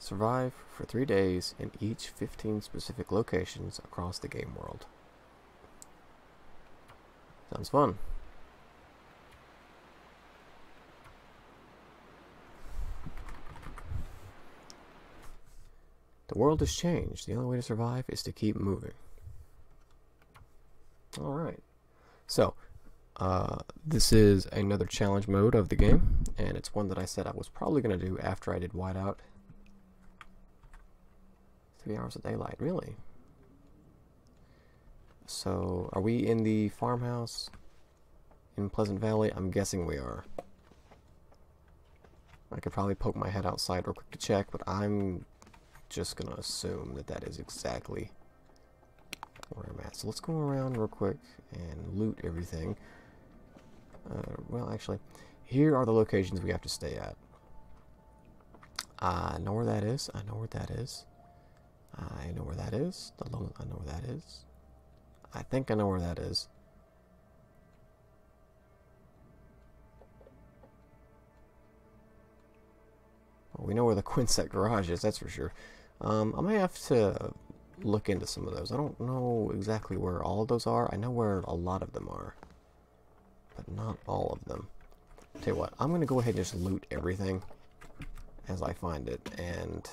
Survive for 3 days in each 15 specific locations across the game world. Sounds fun. The world has changed. The only way to survive is to keep moving. Alright. So, this is another challenge mode of the game, and it's one that I said I was probably going to do after I did Whiteout. 3 hours of daylight, really? So, are we in the farmhouse in Pleasant Valley? I'm guessing we are. I could probably poke my head outside real quick to check, but I'm just gonna assume that that is exactly where I'm at. So let's go around real quick and loot everything. Well, actually, here are the locations we have to stay at. I know where that is. I know where that is. I know where that is. I know where that is. I think I know where that is. Well, we know where the Quinset garage is, that's for sure. I may have to look into some of those. I don't know exactly where all of those are. I know where a lot of them are, but not all of them. Tell you what, I'm going to go ahead and just loot everything as I find it, and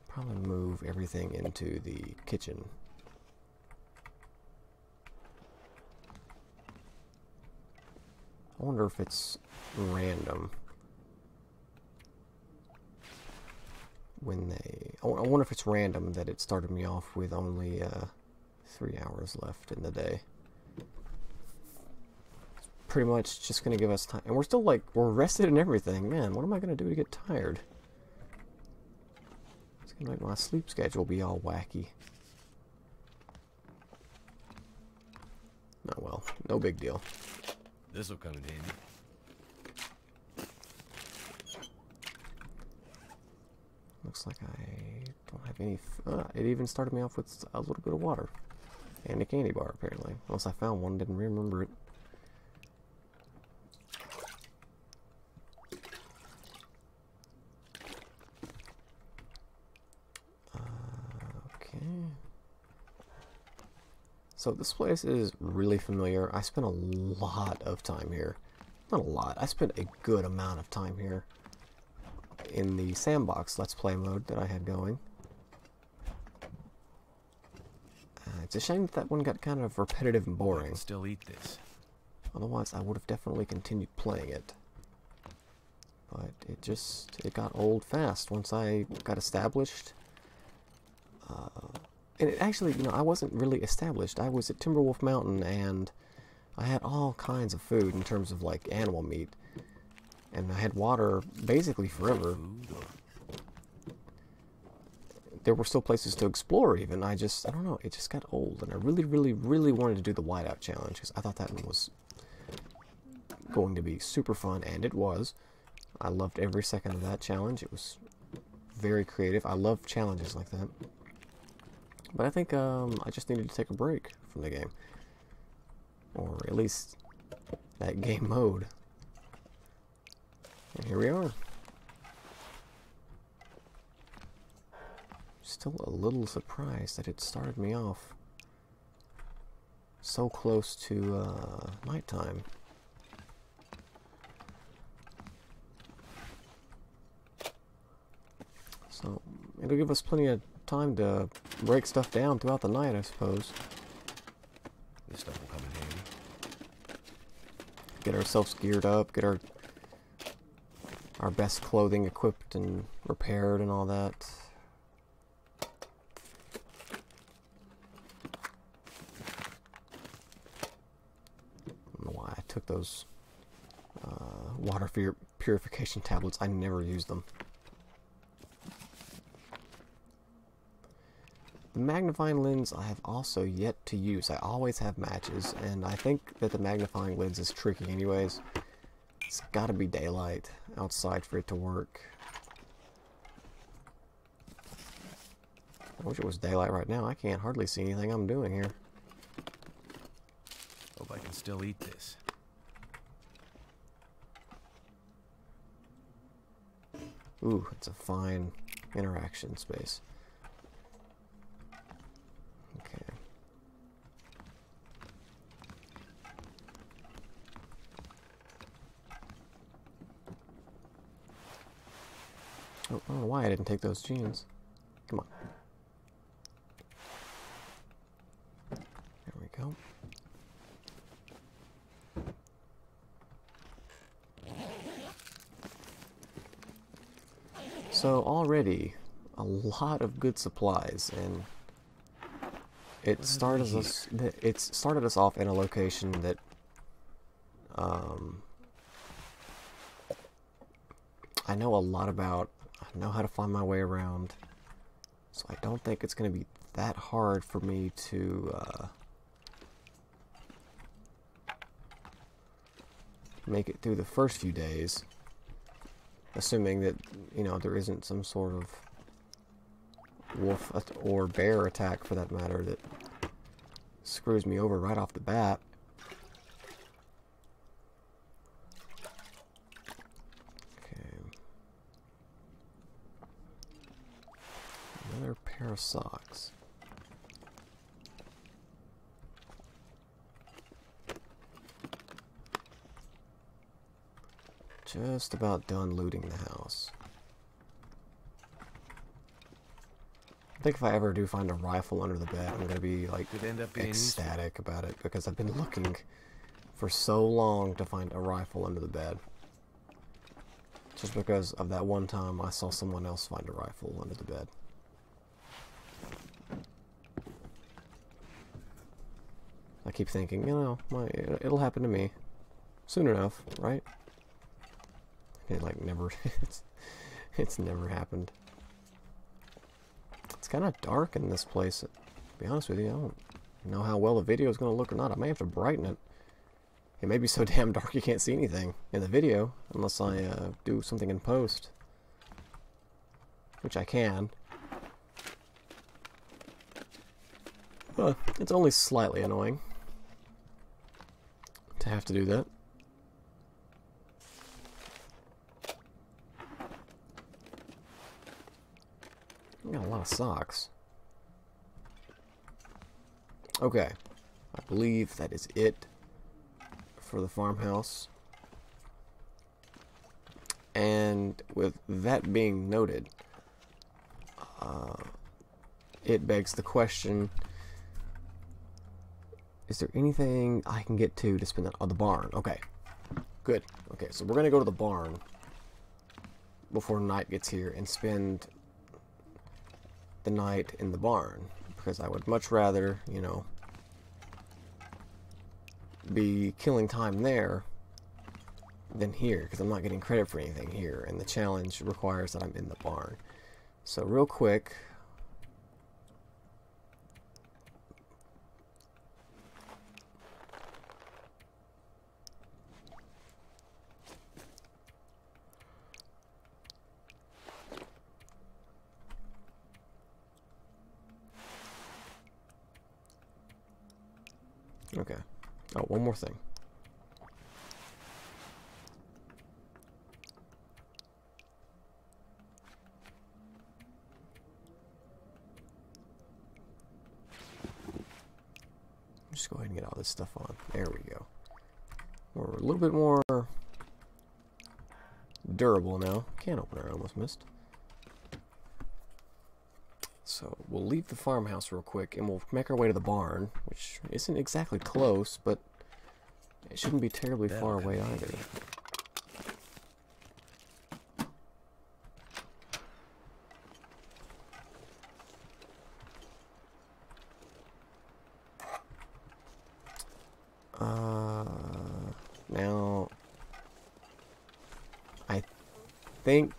probably move everything into the kitchen. I wonder if it's random when they... I wonder if it's random that it started me off with only 3 hours left in the day. It's pretty much just going to give us time. And we're still like, we're rested and everything. Man, what am I going to do to get tired? It's going to make my sleep schedule be all wacky. Oh well, no big deal. This'll come in handy. Looks like I don't have any... it even started me off with a little bit of water. And a candy bar, apparently. Unless I found one, didn't remember it. Okay. So this place is really familiar. I spent a lot of time here. Not a lot. I spent a good amount of time here in the sandbox Let's Play mode that I had going. It's a shame that that one got kind of repetitive and I boring. can still eat this. Otherwise, I would have definitely continued playing it. But it got old fast once I got established. And it actually, you know, I wasn't really established. I was at Timberwolf Mountain, and I had all kinds of food in terms of, like, animal meat. And I had water basically forever. There were still places to explore even. I don't know, it just got old. And I really, really, really wanted to do the Whiteout challenge, because I thought that one was going to be super fun, and it was. I loved every second of that challenge. It was very creative. I love challenges like that. But I think I just needed to take a break from the game. Or at least that game mode. And here we are. Still a little surprised that it started me off so close to nighttime. So it'll give us plenty of time to break stuff down throughout the night, I suppose. This stuff will come in handy. Get ourselves geared up, get our best clothing equipped and repaired and all that. I don't know why I took those water purification tablets. I never used them. The magnifying lens I have also yet to use. I always have matches, and I think that the magnifying lens is tricky anyways. It's gotta be daylight outside for it to work. I wish it was daylight right now. I can't hardly see anything I'm doing here. Hope I can still eat this. Ooh, it's a fine interaction space. Okay. Oh, I don't know why I didn't take those jeans. Come on. There we go. So already a lot of good supplies, and it started us off in a location that I know a lot about. I know how to find my way around, so I don't think it's going to be that hard for me to make it through the first few days, assuming that, you know, there isn't some sort of wolf or bear attack, for that matter, that screws me over right off the bat. Another pair of socks. Just about done looting the house. I think if I ever do find a rifle under the bed, I'm gonna be like ecstatic about it, because I've been looking for so long to find a rifle under the bed. Just because of that one time I saw someone else find a rifle under the bed. I keep thinking, you know, it'll happen to me soon enough, right? It like never, it's never happened. It's kind of dark in this place. To be honest with you, I don't know how well the video is going to look or not. I may have to brighten it. It may be so damn dark you can't see anything in the video unless I do something in post, which I can. But it's only slightly annoying to have to do that. I got a lot of socks. Okay, I believe that is it for the farmhouse. And with that being noted, it begs the question: is there anything I can get to spend that on the barn? Okay, good. Okay, so we're gonna go to the barn before night gets here and spend the night in the barn, because I would much rather, you know, be killing time there than here, because I'm not getting credit for anything here, and the challenge requires that I'm in the barn. So real quick, okay. Oh, one more thing. Just go ahead and get all this stuff on. There we go. We're a little bit more durable now. Can opener, I almost missed. So we'll leave the farmhouse real quick and we'll make our way to the barn, which isn't exactly close, but it shouldn't be terribly far away either. Now, I think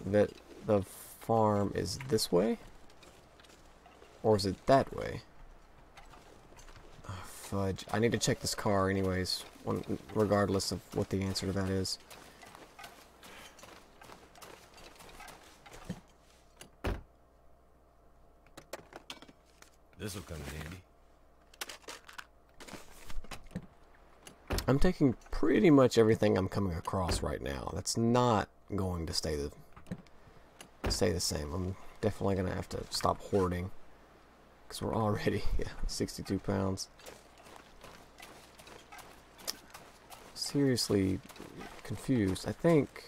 that the farm is this way? Or is it that way? Oh, fudge. I need to check this car anyways, regardless of what the answer to that is. This'll come in handy. I'm taking pretty much everything I'm coming across right now. That's not going to stay stay the same. I'm definitely gonna have to stop hoarding because we're already 62 pounds. Seriously confused. I think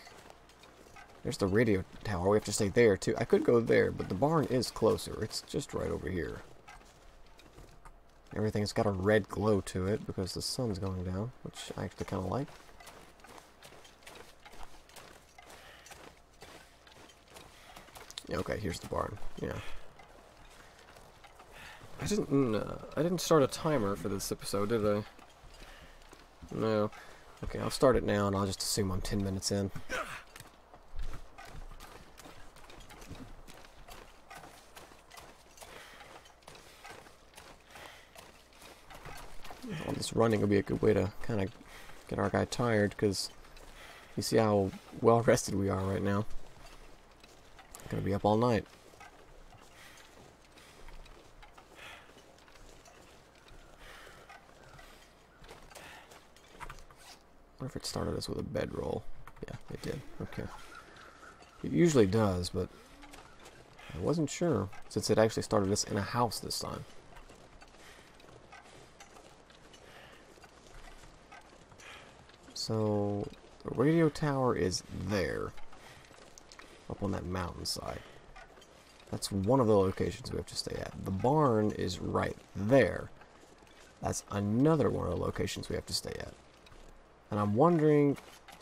there's the radio tower. We have to stay there too. I could go there, but the barn is closer. It's just right over here. Everything's got a red glow to it because the sun's going down, which I actually kind of like. Yeah, okay, here's the barn. Yeah. I didn't start a timer for this episode, did I? No. Okay, I'll start it now, and I'll just assume I'm 10 minutes in. All this running will be a good way to kind of get our guy tired, because you see how well rested we are right now. Gonna be up all night. What if it started us with a bedroll? Yeah, it did. Okay. It usually does, but I wasn't sure since it actually started us in a house this time. So the radio tower is there, up on that mountainside. That's one of the locations we have to stay at. The barn is right there. That's another one of the locations we have to stay at. And I'm wondering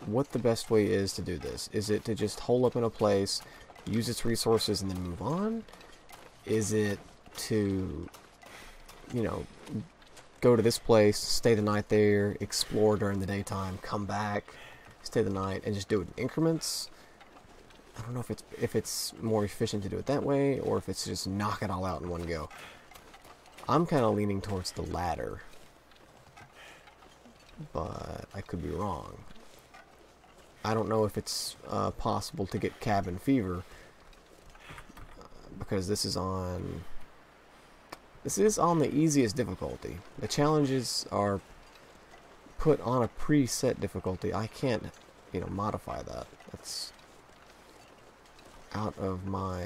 what the best way is to do this. Is it to just hole up in a place, use its resources, and then move on? Is it to, you know, go to this place, stay the night there, explore during the daytime, come back, stay the night, and just do it in increments? I don't know if it's more efficient to do it that way, or if it's just knock it all out in one go. I'm kind of leaning towards the latter, but I could be wrong. I don't know if it's possible to get cabin fever, because this is on the easiest difficulty. The challenges are put on a preset difficulty. I can't, you know, modify that. That's out of my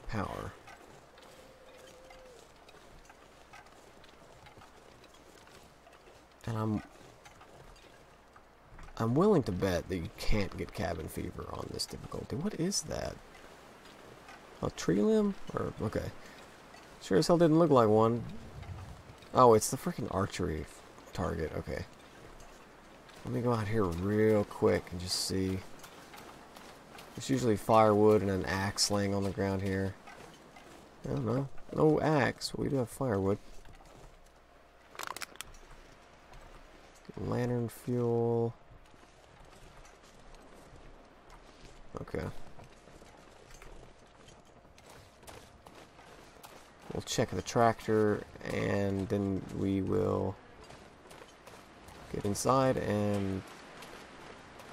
power. And I'm willing to bet that you can't get cabin fever on this difficulty. What is that? A tree limb? Or okay. Sure as hell didn't look like one. Oh, it's the freaking archery target. Okay. Let me go out here real quick and just see. There's usually firewood and an axe laying on the ground here. I don't know. No axe, but we do have firewood. Lantern fuel. Okay. We'll check the tractor, and then we will get inside and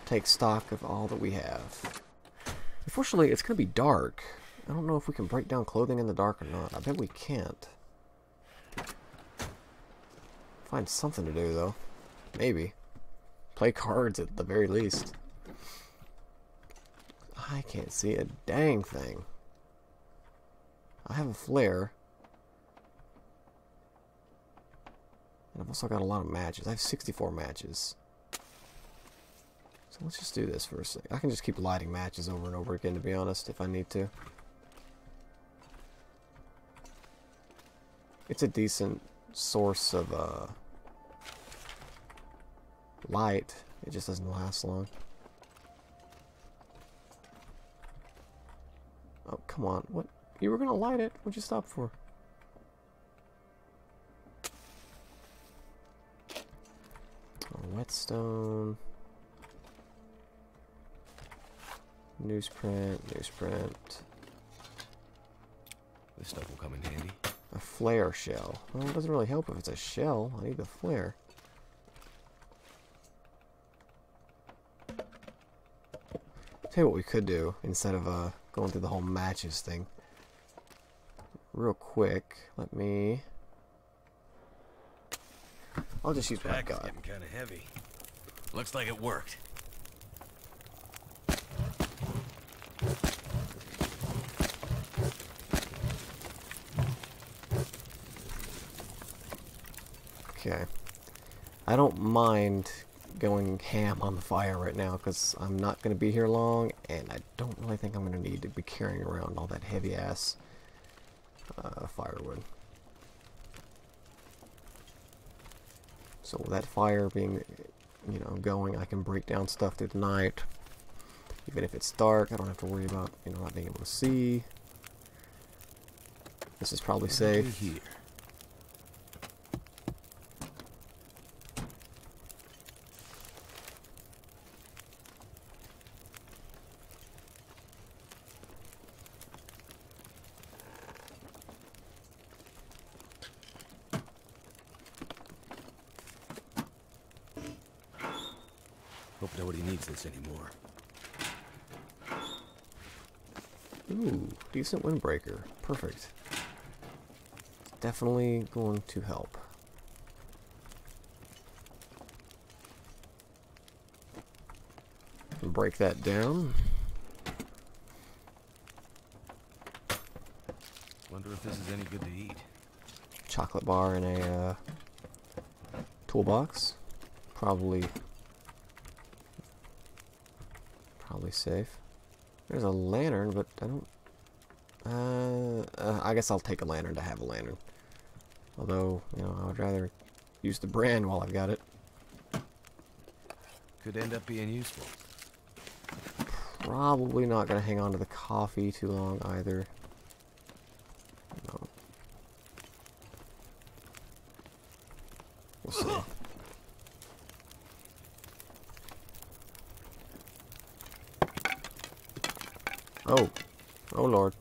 take stock of all that we have. Unfortunately, it's going to be dark. I don't know if we can break down clothing in the dark or not. I bet we can't. Find something to do, though. Maybe. Play cards at the very least. I can't see a dang thing. I have a flare. And I've also got a lot of matches. I have 64 matches. So let's just do this for a second. I can just keep lighting matches over and over again, to be honest, if I need to. It's a decent source of light. It just doesn't last long. Oh, come on. What? You were gonna light it? What'd you stop for? Oh, whetstone. Newsprint, newsprint. This stuff will come in handy. A flare shell. Well, it doesn't really help if it's a shell. I need the flare. Tell you what we could do instead of going through the whole matches thing. Real quick, let me. I'll just use what I got. Getting kind of heavy. Looks like it worked. Okay. I don't mind going ham on the fire right now because I'm not going to be here long, and I don't really think I'm going to need to be carrying around all that heavy-ass firewood. So with that fire being, you know, going, I can break down stuff through the night. Even if it's dark, I don't have to worry about, you know, not being able to see. This is probably safe. Here. Hope nobody needs this anymore. Ooh, decent windbreaker. Perfect. Definitely going to help. Break that down. Wonder if this is any good to eat. Chocolate bar in a toolbox. Probably safe. There's a lantern, but I don't... I guess I'll take a lantern to have a lantern. Although, you know, I would rather use the brand while I've got it. Could end up being useful. Probably not going to hang on to the coffee too long either. No. We'll see. Oh. Oh lord.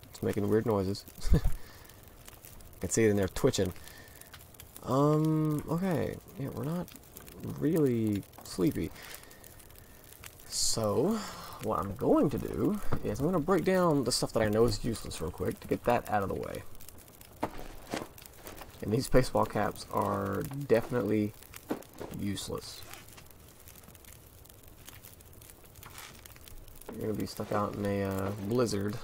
It's making weird noises. I can see it in there twitching. Okay. Yeah, we're not really sleepy. So, what I'm going to do is I'm going to break down the stuff that I know is useless real quick to get that out of the way. And these baseball caps are definitely useless. You're going to be stuck out in a blizzard.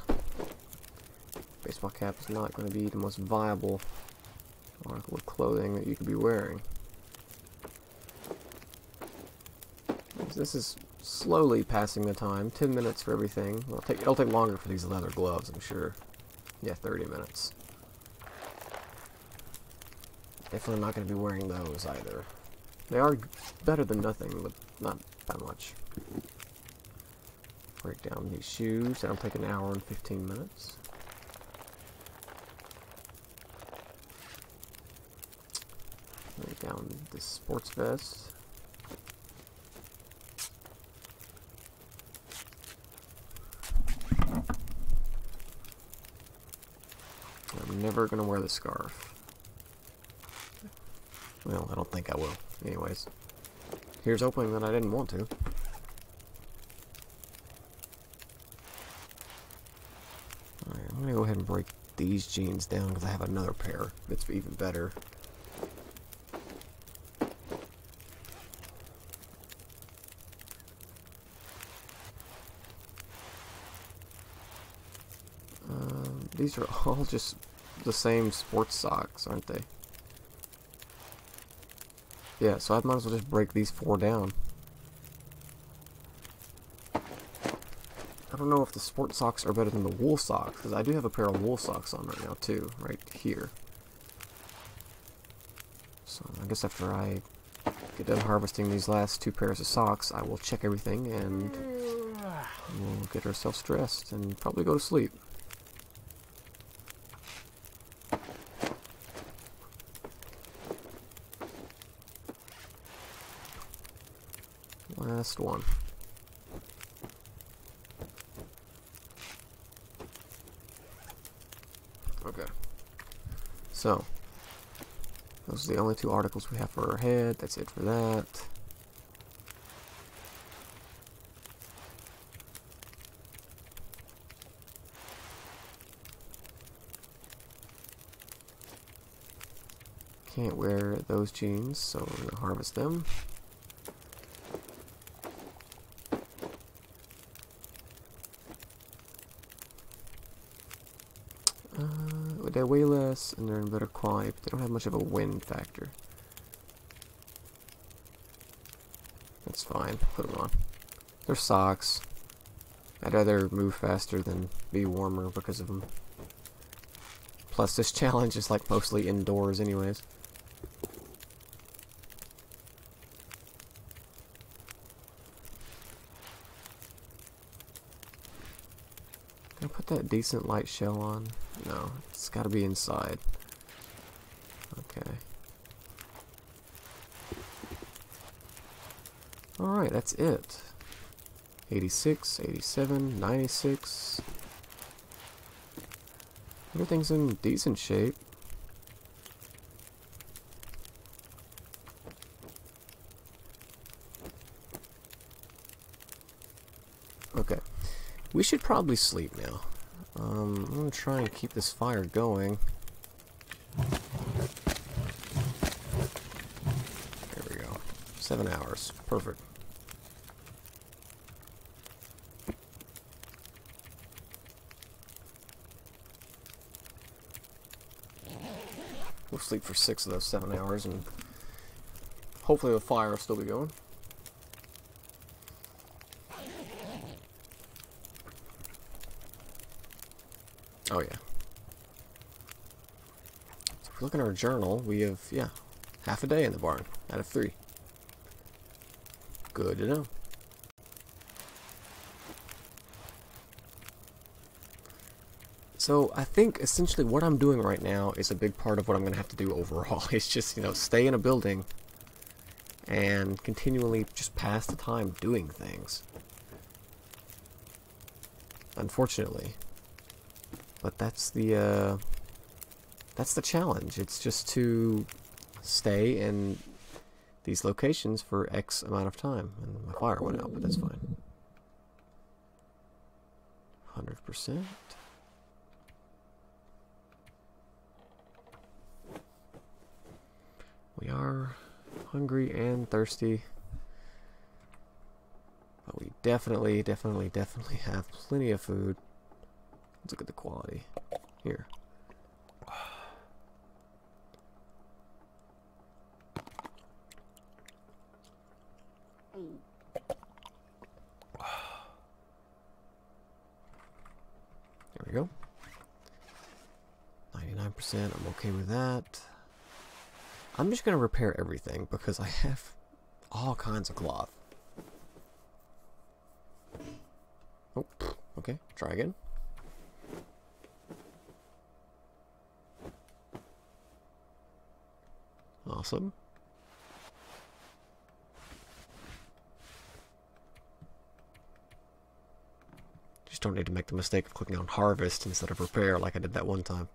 Baseball cap is not going to be the most viable article of clothing that you could be wearing. This is slowly passing the time. 10 minutes for everything. It'll take longer for these leather gloves, I'm sure. Yeah, 30 minutes. Definitely not going to be wearing those either. They are better than nothing, but not that much. Break down these shoes. That'll take an hour and 15 minutes. Break down this sports vest. I'm never going to wear the scarf. Well, I don't think I will. Anyways. Here's hoping that I didn't want to. Alright, I'm going to go ahead and break these jeans down because I have another pair that's even better. These are all just the same sports socks, aren't they? Yeah, so I might as well just break these 4 down. I don't know if the sports socks are better than the wool socks, because I do have a pair of wool socks on right now too, right here. So I guess after I get done harvesting these last 2 pairs of socks, I will check everything and we'll get ourselves dressed and probably go to sleep. Last one. Okay. So, those are the only 2 articles we have for our head. That's it for that. Can't wear those jeans, so we're going to harvest them. They weigh less and they're in better quality, but they don't have much of a wind factor. That's fine. Put them on. They're socks. I'd rather move faster than be warmer because of them. Plus, this challenge is like mostly indoors anyways. Can I put that decent light shell on? No, it's gotta be inside. Okay. Alright, that's it. 86, 87, 96. Everything's in decent shape. Okay. We should probably sleep now. I'm gonna try and keep this fire going. There we go. 7 hours. Perfect. We'll sleep for 6 of those 7 hours, and hopefully the fire will still be going. Oh yeah. So if we look in our journal, we have, yeah, half a day in the barn out of 3. Good to know. So I think essentially what I'm doing right now is a big part of what I'm going to have to do overall. It's just, you know, stay in a building and continually just pass the time doing things. Unfortunately. But that's the challenge. It's just to stay in these locations for X amount of time. And my fire went out, but that's fine. 100%. We are hungry and thirsty, but we definitely have plenty of food. Let's look at the quality here. There we go. 99%, I'm okay with that. I'm just going to repair everything because I have all kinds of cloth. Oh, okay, try again. Awesome. Just don't need to make the mistake of clicking on harvest instead of repair like I did that one time.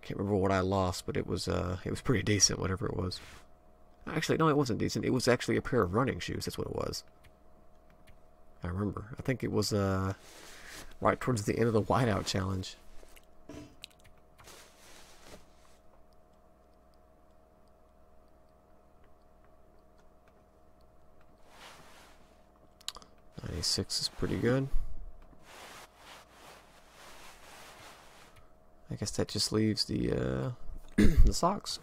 Can't remember what I lost, but it was pretty decent, whatever it was. Actually, no, it wasn't decent. It was actually a pair of running shoes. That's what it was. I remember. I think it was right towards the end of the whiteout challenge. .96 is pretty good. I guess that just leaves the the socks.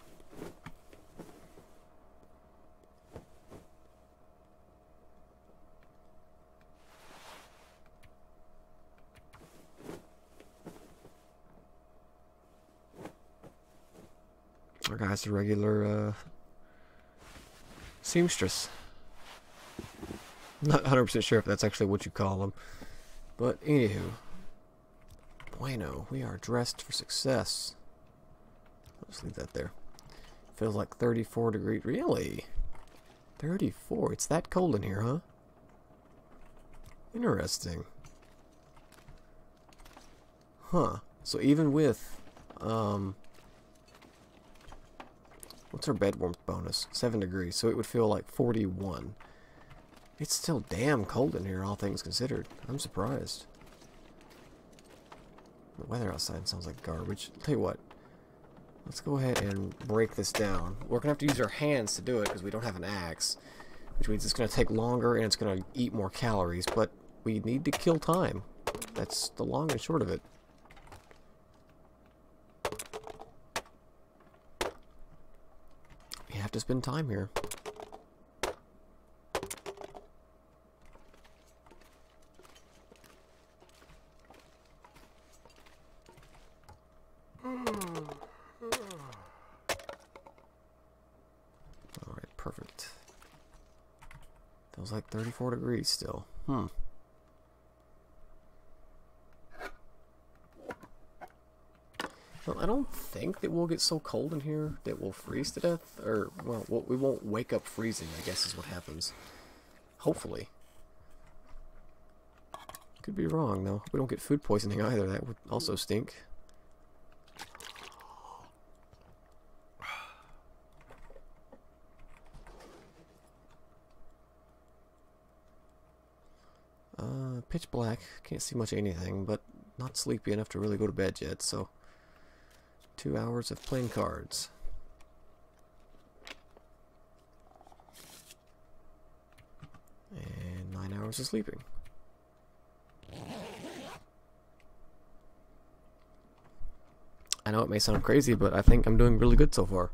Our guy's a regular seamstress. Not 100% sure if that's actually what you call them, but anywho. Bueno, we are dressed for success. Let's leave that there. Feels like 34 degrees. Really? 34? It's that cold in here, huh? Interesting. Huh. So even with, what's our bed warmth bonus? 7 degrees. So it would feel like 41. It's still damn cold in here, all things considered. I'm surprised. The weather outside sounds like garbage. I'll tell you what. Let's go ahead and break this down. We're going to have to use our hands to do it because we don't have an axe. Which means it's going to take longer and it's going to eat more calories. But we need to kill time. That's the long and short of it. We have to spend time here. Feels like 34 degrees still. Hmm. Well, I don't think that we'll get so cold in here that we'll freeze to death. Or, well, we won't wake up freezing, I guess is what happens. Hopefully. Could be wrong, though. We don't get food poisoning either. That would also stink. Pitch black. Can't see much of anything, but not sleepy enough to really go to bed yet, so 2 hours of playing cards. And 9 hours of sleeping. I know it may sound crazy, but I think I'm doing really good so far.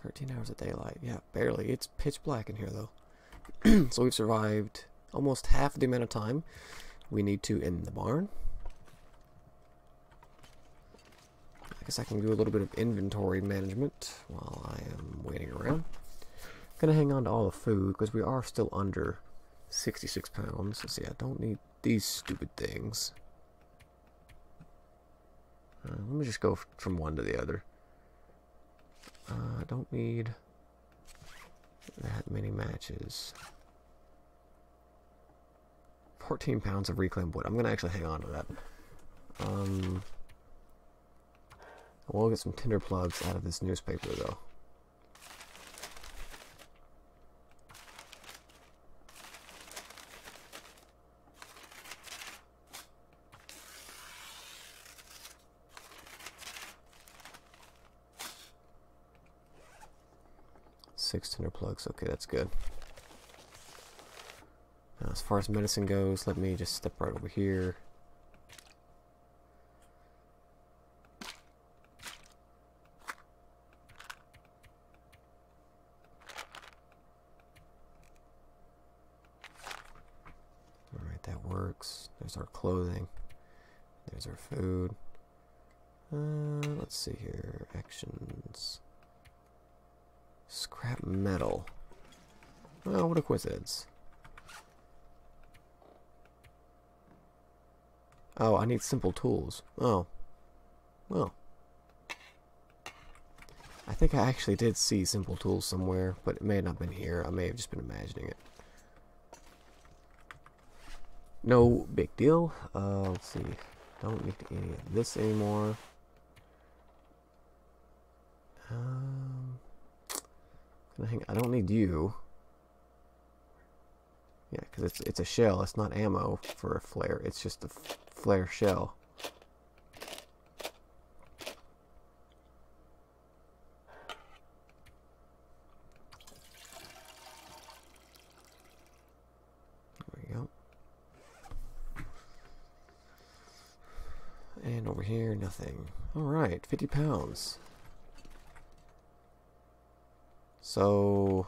13 hours of daylight. Yeah, barely. It's pitch black in here, though. So we've survived almost half the amount of time we need to in the barn. I guess I can do a little bit of inventory management while I am waiting around. Gonna hang on to all the food because we are still under 66 pounds. So yeah, I don't need these stupid things. Let me just go from one to the other. I don't need that many matches. 14 pounds of reclaimed wood. I'm going to actually hang on to that. We'll get some tinder plugs out of this newspaper, though. Six tinder plugs. Okay, that's good. Now, as far as medicine goes, let me just step right over here. Alright, that works. There's our clothing. There's our food. Let's see here. Actions. Scrap metal. Well, what a coincidence. Oh, I need simple tools. Oh. Well. I think I actually did see simple tools somewhere, but it may not have been here. I may have just been imagining it. No big deal. Let's see. Don't need any of this anymore. I don't need you. Yeah, because it's a shell. It's not ammo for a flare. It's just a flare shell. There we go. And over here, nothing. Alright, 50 pounds. So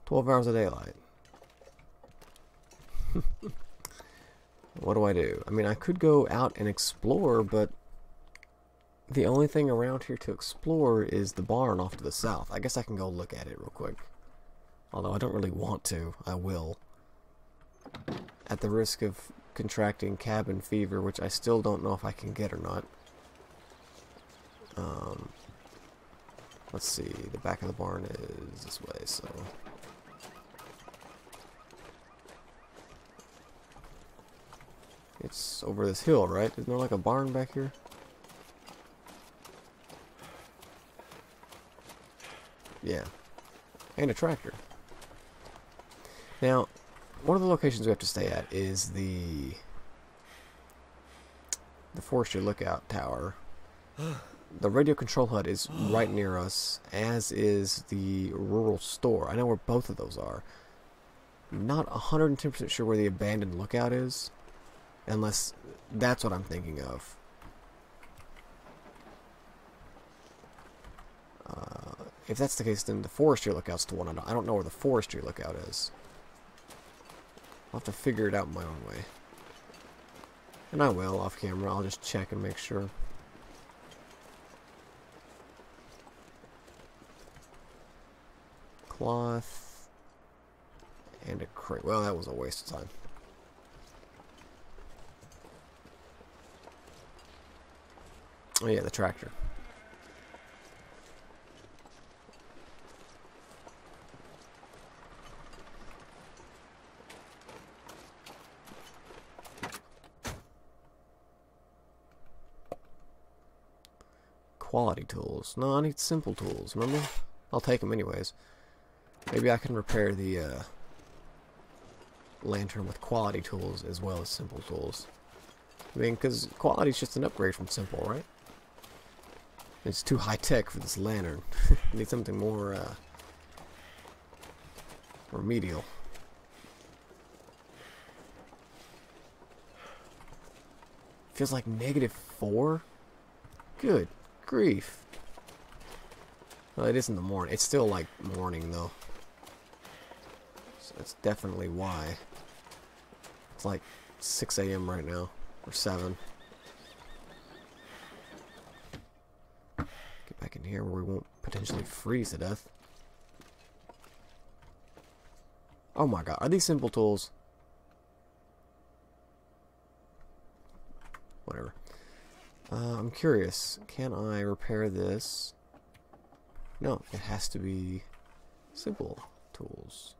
12 hours of daylight. What do I do? I mean, I could go out and explore, but the only thing around here to explore is the barn off to the south. I guess I can go look at it real quick. Although I don't really want to. I will. At the risk of contracting cabin fever, which I still don't know if I can get or not. Let's see, the back of the barn is this way, so... It's over this hill, right? Isn't there like a barn back here? Yeah. And a tractor. Now, one of the locations we have to stay at is the Forestry Lookout Tower. The radio control hut is right near us, as is the rural store. I know where both of those are. Not 110% sure where the abandoned lookout is, unless that's what I'm thinking of. If that's the case, then the forestry lookout's the one I don't know where the forestry lookout is. I'll have to figure it out my own way. And I will, off camera. I'll just check and make sure. cloth, and a crate. Well, that was a waste of time. Oh yeah, the tractor. Quality tools. No, I need simple tools, remember? I'll take them anyways. Maybe I can repair the lantern with quality tools as well as simple tools. I mean, because quality is just an upgrade from simple, right? It's too high-tech for this lantern. I need something more remedial. Feels like -4? Good grief. Well, it is in the morning. It's still like morning though. So that's definitely why. It's like 6 a.m. right now. Or 7. Get back in here where we won't potentially freeze to death. Oh my god. Are these simple tools? Whatever. I'm curious. Can I repair this? No, it has to be simple tools.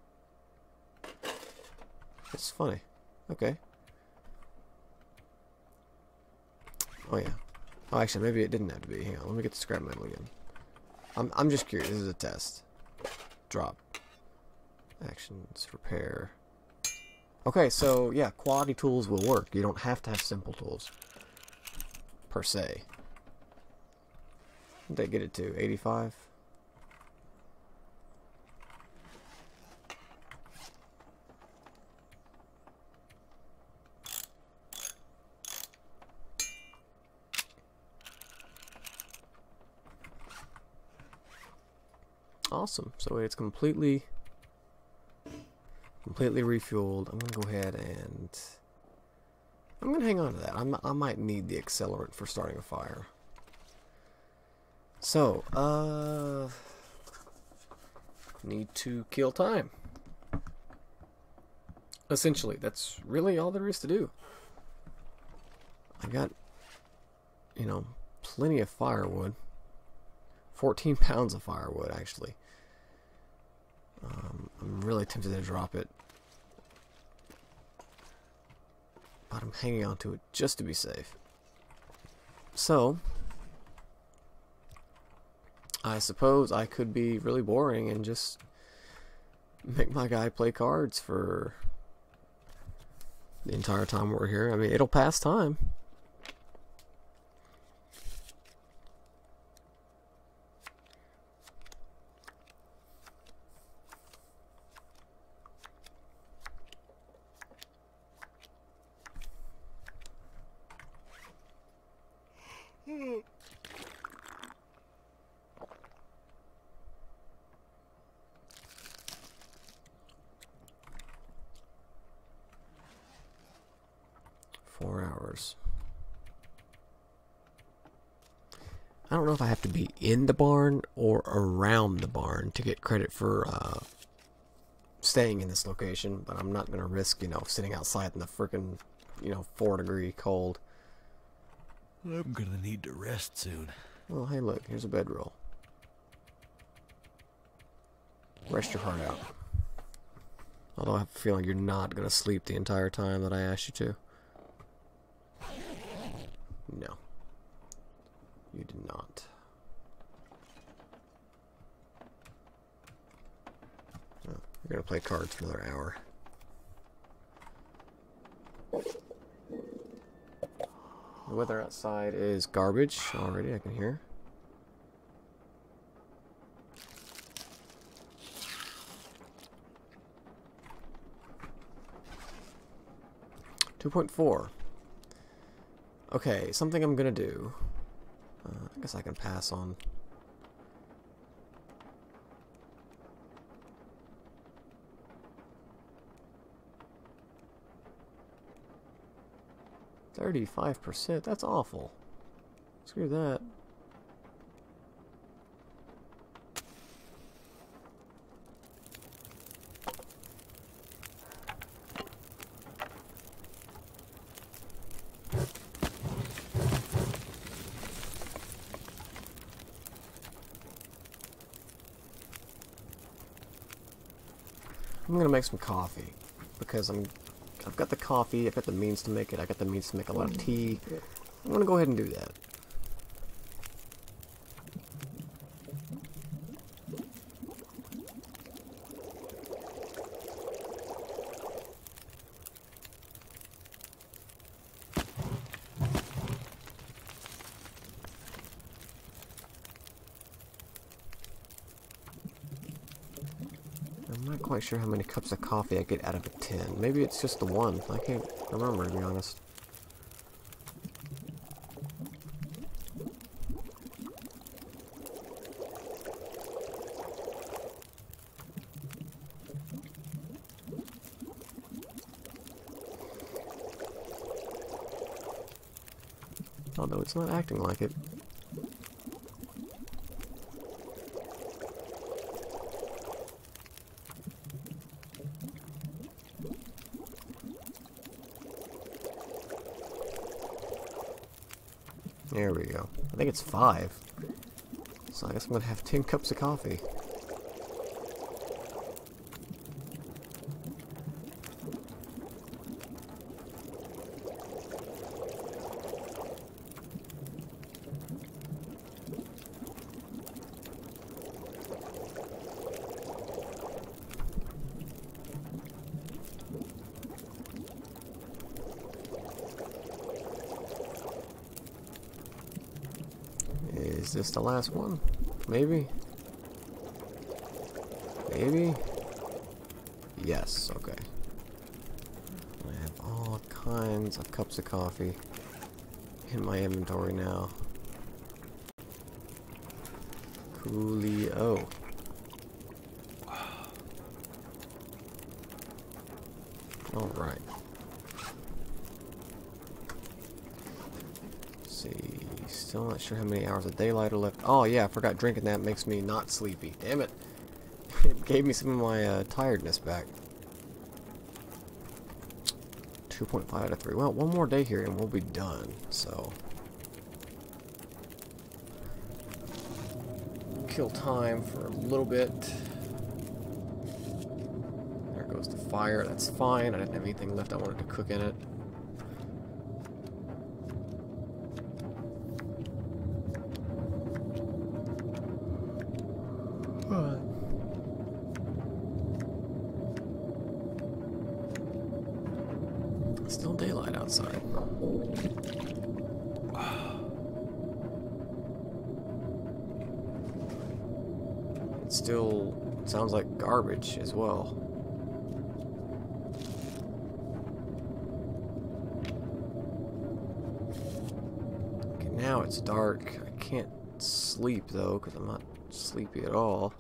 It's funny. Okay. Oh yeah. Oh, actually, maybe it didn't have to be. Hang on, let me get the scrap metal again. I'm just curious. This is a test. Drop. Actions. Repair. Okay, so yeah, quality tools will work. You don't have to have simple tools. Per se. What did they get it to? 85? Awesome. So it's completely refueled. I'm gonna go ahead and I'm gonna hang on to that. I might need the accelerant for starting a fire. So, need to kill time. Essentially, that's really all there is to do. I got, you know, plenty of firewood. 14 pounds of firewood, actually. I'm really tempted to drop it. But I'm hanging on to it just to be safe. So, I suppose I could be really boring and just make my guy play cards for the entire time we're here. I mean, it'll pass time. I don't know if I have to be in the barn or around the barn to get credit for staying in this location, but I'm not going to risk, you know, sitting outside in the frickin', you know, 4-degree cold. I'm gonna need to rest soon. Well, hey, look, here's a bedroll. Rest your heart out. Although I have a feeling you're not going to sleep the entire time that I asked you to. No. You did not. Oh, we're going to play cards for another hour. The weather outside is garbage already, I can hear. .4. Okay, something I'm gonna do. I guess I can pass on. %. That's awful. Screw that. I'm gonna make some coffee because I've got the coffee, I've got the means to make it, I got the means to make a lot of tea. I'm gonna go ahead and do that. I'm not quite sure how many cups of coffee I get out of a tin. Maybe it's just the one. I can't remember, to be honest. Although it's not acting like it. There we go. I think it's 5. So I guess I'm gonna have 10 cups of coffee. Is this the last one? Maybe? Maybe? Yes, okay. I have all kinds of cups of coffee in my inventory now. Coolio. Alright. See, still not sure how many hours of daylight are left. Oh yeah, I forgot drinking that makes me not sleepy. Damn it. It gave me some of my tiredness back. 2.5 out of 3. Well, one more day here and we'll be done, so. Kill time for a little bit. There goes the fire, that's fine. I didn't have anything left I wanted to cook in it. Still daylight outside. It still sounds like garbage as well. Okay, now it's dark. I can't sleep though because I'm not sleepy at all.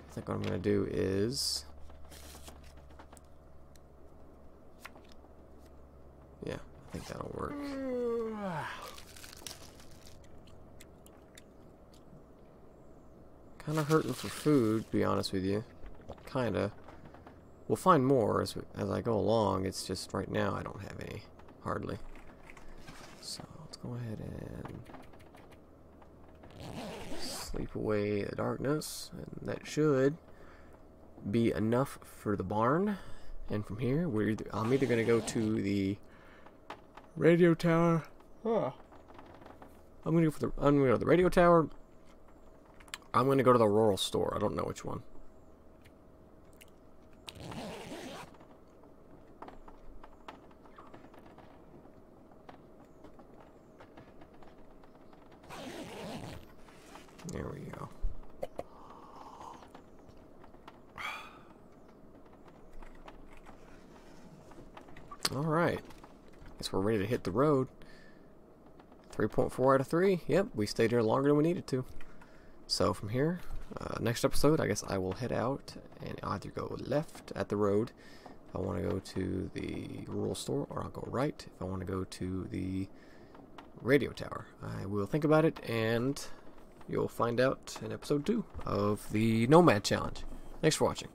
I think what I'm gonna do is, yeah, I think that'll work. Kind of hurting for food, to be honest with you. Kinda. We'll find more as I go along. It's just right now I don't have any, hardly. So let's go ahead and sleep away the darkness, and that should be enough for the barn. And from here, I'm either gonna go to the radio tower. I'm gonna go to the radio tower. I'm gonna go to the rural store. I don't know which one. There we go. Alright. Guess we're ready to hit the road. 3.4 out of 3. Yep, we stayed here longer than we needed to. So from here, next episode, I guess I will head out and either go left at the road if I want to go to the rural store, or I'll go right if I want to go to the radio tower. I will think about it, and you'll find out in episode 2 of the Nomad Challenge. Thanks for watching.